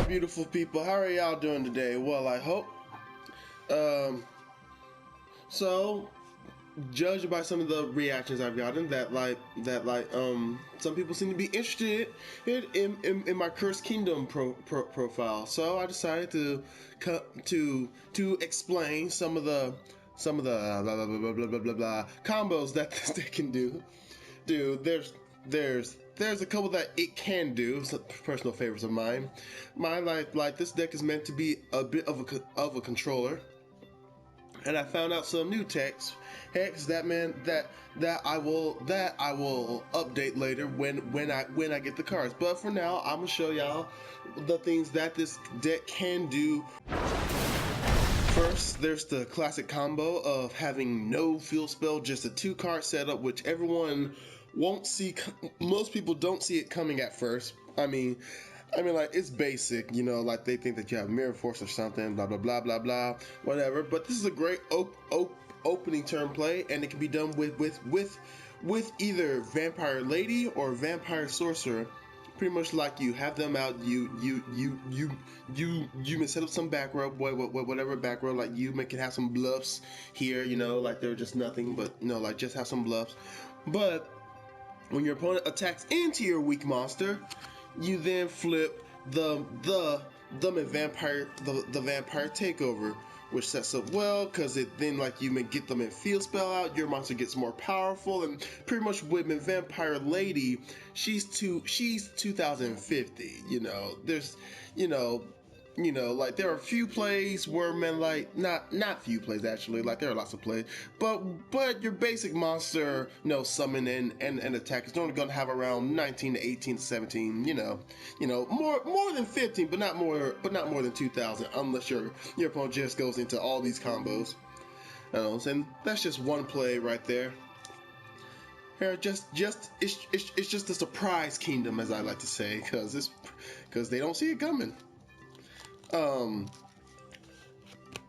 beautiful people. How are y'all doing today? Well, I hope. So, judged by some of the reactions I've gotten, some people seem to be interested in my Cursed Kingdom profile. So I decided to explain some of the blah blah blah blah blah blah blah combos that this deck can do. Dude, there's a couple that it can do. Some personal favorites of mine. Like this deck is meant to be a bit of a controller, and I found out some new hex that I will update later when I get the cards. But for now, I'm gonna show y'all the things that this deck can do. First, there's the classic combo of having no field spell, just a 2-card setup, which everyone won't see. Most people don't see it coming at first. I mean, like, it's basic, you know, like they think that you have Mirror Force or something, blah blah blah blah blah, whatever. But this is a great opening turn play, and it can be done with either Vampire Lady or Vampire Sorcerer. Pretty much like you have them out, you can set up some back row, whatever back row, like you can have some bluffs here, you know, like they're just nothing, but you know, like just have some bluffs. But when your opponent attacks into your weak monster, you then flip the vampire takeover, which sets up well because it then, like, you may get them in field spell out, your monster gets more powerful, and pretty much with Vampire Lady, she's 2050. You know, there's like there are a few plays where not few plays actually, like there are lots of plays, but your basic monster, summon and attack is only gonna have around 19 to 18 to 17, more than 15, but not more than 2000, unless your opponent just goes into all these combos. And that's just one play right there. Here, it's just a surprise kingdom, as I like to say, because they don't see it coming.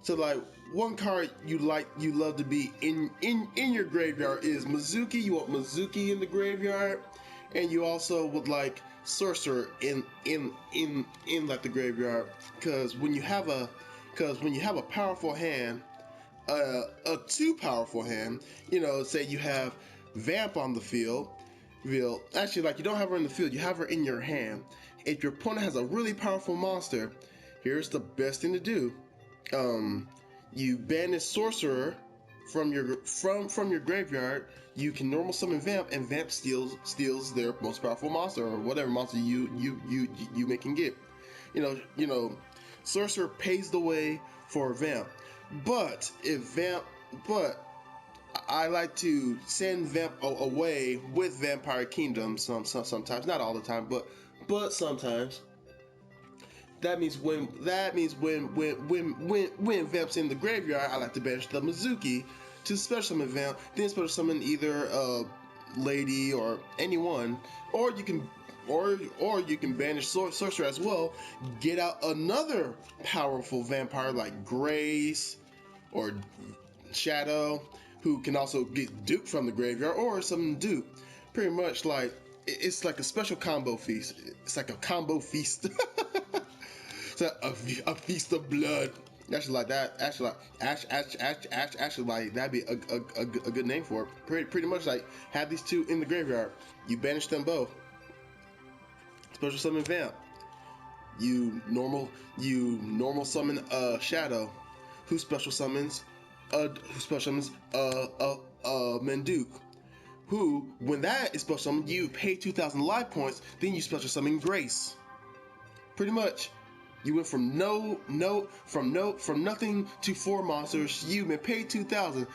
So like one card you love to be in your graveyard is Mizuki. You want Mizuki in the graveyard, and you also would like Sorcerer in like the graveyard, because when you have a powerful hand, a too powerful hand, say you have Vamp on the field, actually, like, you don't have her in the field, you have her in your hand. If your opponent has a really powerful monster, here's the best thing to do. You banish Sorcerer from your graveyard. You can normal summon Vamp, and Vamp steals their most powerful monster, or whatever monster you make and get. Sorcerer pays the way for Vamp. But I like to send Vamp away with Vampire Kingdom sometimes, not all the time, but sometimes. That means when Vamp's in the graveyard, I like to banish the Mizuki to special summon Vamp, then special summon either Lady or anyone, or you can banish Sorcerer as well. Get out another powerful vampire like Grace or Shadow, who can also get Duke from the graveyard or summon Duke. Pretty much like it's like a special combo feast. It's like a combo feast. A feast of blood. Actually, like that. Actually, like that'd be a good name for it. Pretty much like have these two in the graveyard. You banish them both. Special summon Vamp. You normal summon Shadow, who special summons Menduke. Who, when that is special summoned, you pay 2,000 life points. Then you special summon Grace. Pretty much. You went from nothing to 4 monsters. You may pay 2,000,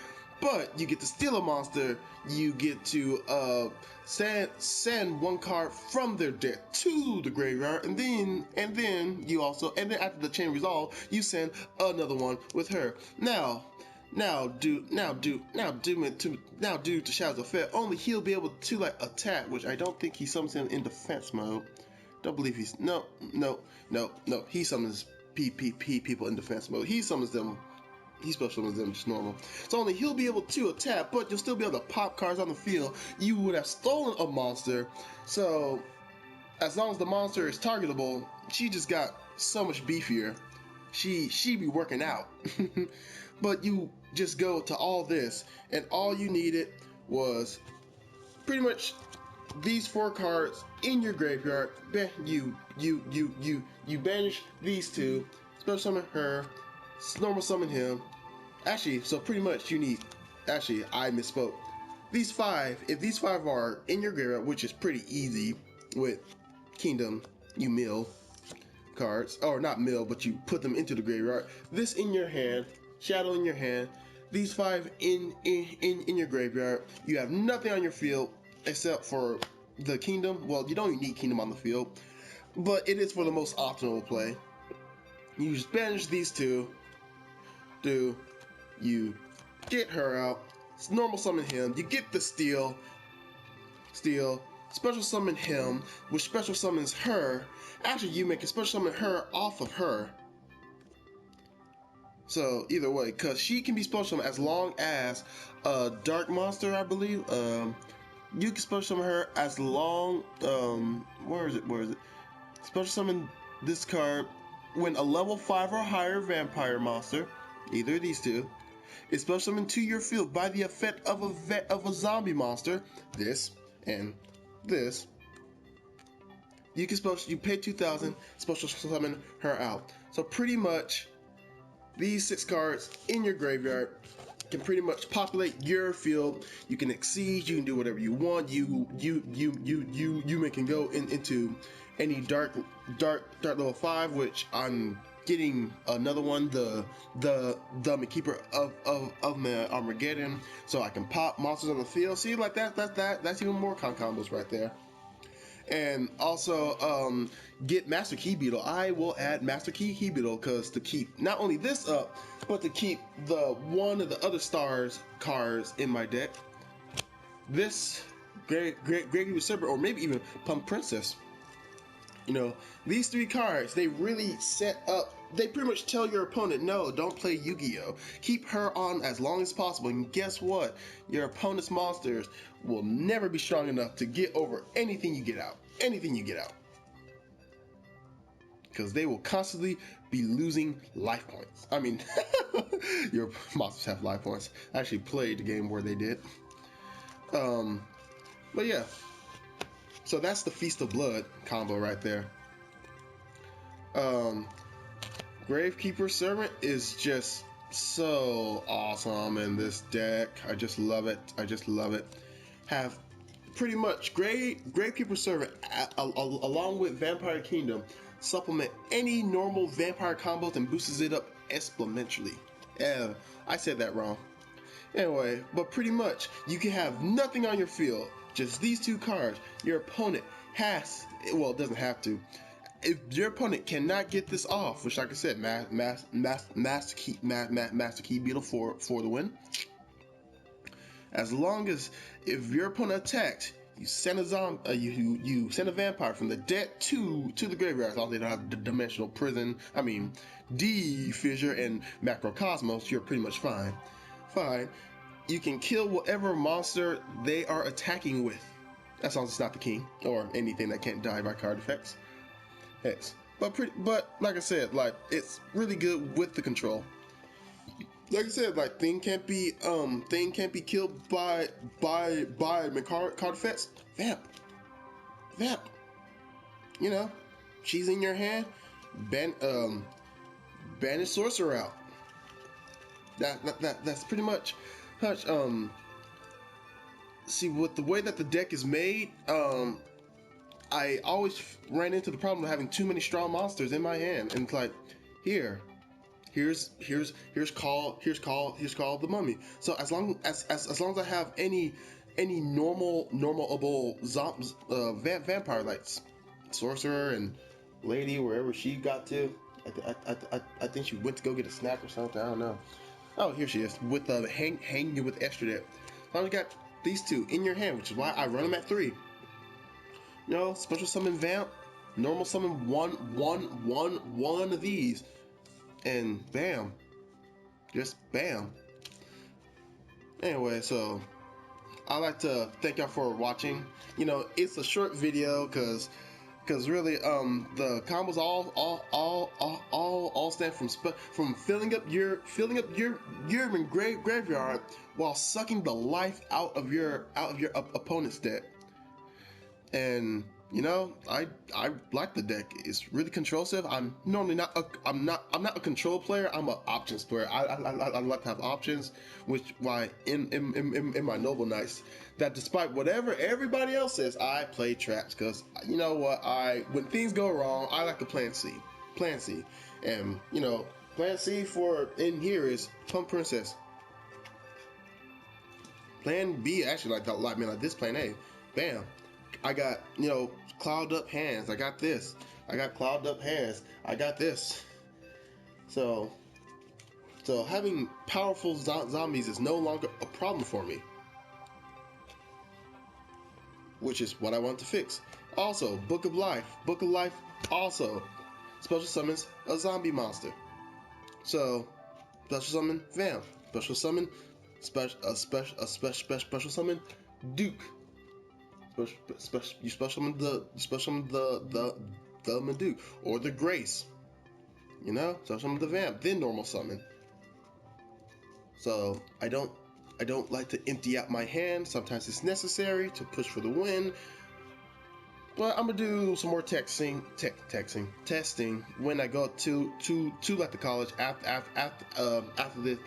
but you get to steal a monster. You get to send one card from their deck to the graveyard, and then after the chain resolve, you send another one with her. Now due to Shadow's effect, only he'll be able to like attack, which I don't think he summons him in defense mode. Don't believe he's no. He summons people in defense mode. He summons them. He special summons them just normal. So only he'll be able to attack, but you'll still be able to pop cards on the field. You would have stolen a monster. So as long as the monster is targetable, she just got so much beefier. She be working out. But you just go to all this, and all you needed was pretty much these 4 cards in your graveyard. You banish these 2, special summon her, normal summon him. Actually, so pretty much you need. Actually, I misspoke. These 5, if these 5 are in your graveyard, which is pretty easy with Kingdom, you mill cards, or not mill, but you put them into the graveyard. This in your hand, Shadow in your hand. These 5 in your graveyard. You have nothing on your field except for the Kingdom. Well, you don't even need Kingdom on the field, but it is for the most optimal play. You just banish these 2. Do you get her out? Normal summon him. You get the steal. Special summon him, which special summons her. Actually, you make a special summon her off of her. So either way, because she can be special summoned as long as a dark monster, I believe. You can special summon her as long. Where is it? Special summon this card when a level 5 or higher vampire monster, either of these 2, is special summoned to your field by the effect of a zombie monster. This and this. You pay 2,000, special summon her out. So pretty much, these 6 cards in your graveyard can pretty much populate your field. You can exceed. You can do whatever you want. You can go into any dark level 5, which I'm getting another one, the Keeper of Armageddon, so I can pop monsters on the field. See, like that's even more combos right there. And also get Master Key Beetle. I will add Master Key Beetle because to keep not only this up, but to keep the one of the other stars cards in my deck. This Great Usurper, or maybe even Pump Princess. You know, these 3 cards, they really set up. They pretty much tell your opponent, no, don't play Yu-Gi-Oh! Keep her on as long as possible, and guess what? Your opponent's monsters will never be strong enough to get over anything you get out. Because they will constantly be losing life points. I mean, your monsters have life points. I actually played the game where they did. But yeah. So that's the Feast of Blood combo right there. Gravekeeper Servant is just so awesome in this deck. I just love it. Have pretty much Gravekeeper Servant along with Vampire Kingdom supplement any normal vampire combos and boosts it up exponentially. I said that wrong. Anyway, but pretty much you can have nothing on your field, just these 2 cards. Your opponent has, well, it doesn't have to. If your opponent cannot get this off, which like I said, Master Key Beetle for the win. As long as if your opponent attacks, you send a zombie, you send a vampire from the dead to the graveyard. As long as they don't have the Dimensional Prison, D-Fissure and Macrocosmos, you're pretty much fine. You can kill whatever monster they are attacking with, as long as it's not the king or anything that can't die by card effects. But like I said, like it's really good with the control. Like I said, like thing can't be killed by card effects. Vamp. You know, she's in your hand. Banish Sorcerer out. That's pretty much. See, with the way that the deck is made, I always ran into the problem of having too many strong monsters in my hand, and it's like, here's Call the Mummy. So as long as I have any normalable vampire, like Sorcerer and Lady, wherever she got to, I think she went to go get a snack or something. I don't know. Oh, here she is with hanging with Esther there. As long as you got these 2 in your hand, which is why I run them at 3. You know, special summon Vamp, normal summon one of these, and bam, just bam. Anyway, so I'd like to thank y'all for watching. You know, it's a short video because Because really, the combos all stand from filling up your graveyard while sucking the life out of your opponent's deck. And you know, I like the deck. It's really controlsive. I'm normally not a control player. I'm an options player. I like to have options, which why in my Noble Knights, that despite whatever everybody else says, I play traps because you know what, when things go wrong, I like to plan C, and you know, plan C for in here is Pump Princess. Plan B actually like this plan A, bam. I got, you know, cloud up hands. I got this. I got cloud up hands. I got this. So having powerful zombies is no longer a problem for me, which is what I want to fix. Also, Book of Life. Book of Life also special summons a zombie monster. So special summon Vamp. Special summon special summon Duke. You special summon the Maduke or the Grace, you know. Special summon the Vamp, then normal summon. So I don't like to empty out my hand. Sometimes it's necessary to push for the win. But I'm gonna do some more testing when I go to like the college after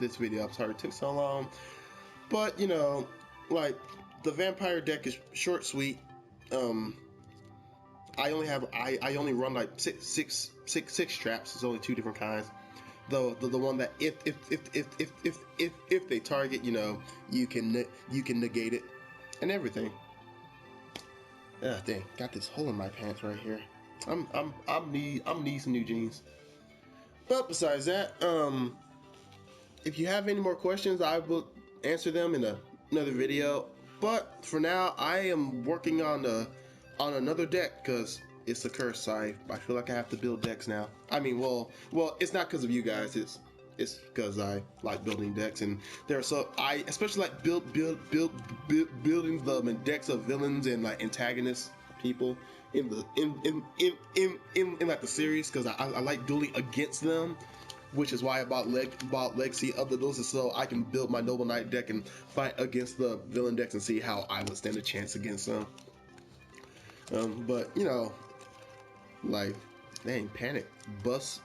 this video. I'm sorry it took so long, but you know, like. The vampire deck is short, sweet. I only run like six traps. There's only 2 different kinds. The one that if they target, you know, you can negate it and everything. Ah, dang, got this hole in my pants right here. I'm need some new jeans. But besides that, if you have any more questions, I will answer them in another video. But for now, I am working on another deck because it's a curse. I feel like I have to build decks now. I mean, well, it's not because of you guys. It's because I like building decks, and I especially like building the decks of villains and like antagonist people in like the series, because I like dueling against them. Which is why I bought Legacy of the Duels, so I can build my Noble Knight deck and fight against the villain decks and see how I would stand a chance against them. But you know, like, dang, Panic busting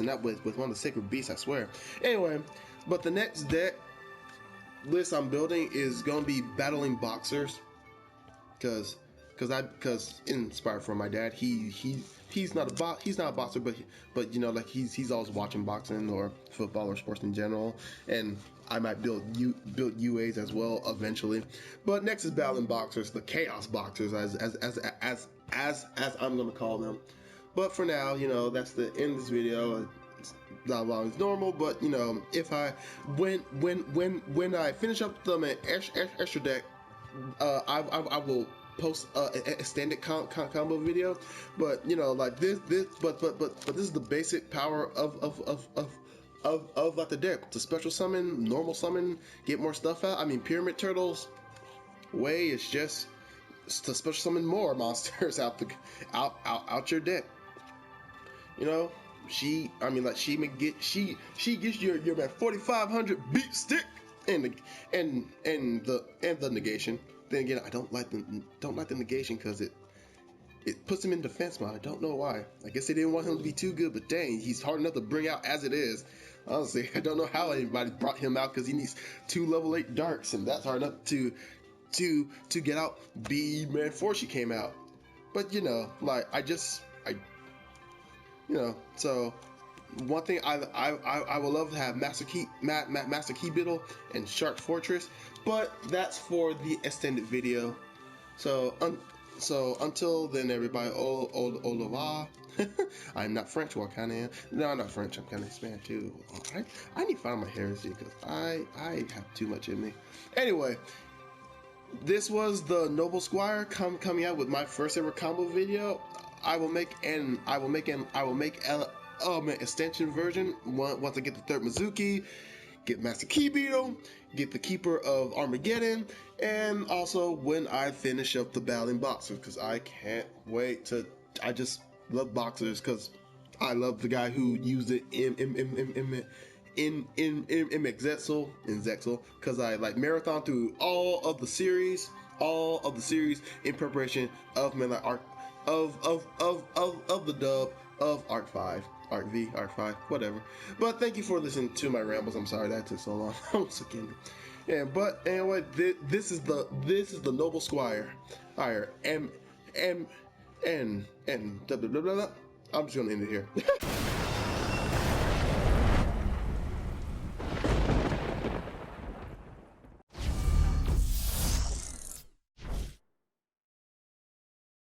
out with one of the sacred beasts, I swear. Anyway, but the next deck list I'm building is gonna be battling boxers, because inspired from my dad. He's not a boxer, but you know, like he's always watching boxing or football or sports in general, and I might build UAs as well eventually. But next is battling boxers, the chaos boxers, as I'm gonna call them. But for now, you know, that's the end of this video. It's not long as normal, but you know, if when I finish up the extra deck, I will post a extended combo video. But you know, like this but this is the basic power of like the deck. To special summon, normal summon, get more stuff out. I mean, Pyramid Turtle's way is just to special summon more monsters out your deck. You know, she gives you your 4500 beat stick and the negation. Then again, I don't like the negation because it puts him in defense mode. I don't know why. I guess they didn't want him to be too good, but dang, he's hard enough to bring out as it is. Honestly, I don't know how anybody brought him out, because he needs 2 level 8 darks, and that's hard enough to get out. before she came out. But you know, like you know, so one thing I would love to have Master Key Beetle and Shark Fortress, but that's for the extended video. So until then, everybody, au revoir. I'm not French, well, I kind of am. No, I'm not French, I'm kind of Spanish too. I need to find my heresy, because I have too much in me. Anyway, this was the Noble Squire coming out with my first ever combo video. I will make an extension version once I get the 3rd Mizuki, get Master Key Beetle, get the Keeper of Armageddon, and also when I finish up the battling boxers, because I can't wait to. I just love boxers because I love the guy who used it in Zexal, because I like marathon through all of the series in preparation of Midnight Arc of the dub of Arc 5. Arc V, Arc 5, whatever. But thank you for listening to my rambles. I'm sorry that took so long. I'm so kidding. Yeah, but anyway, this is the Noble Squire. Higher M N blah, blah, blah, blah, blah. I'm just gonna end it here.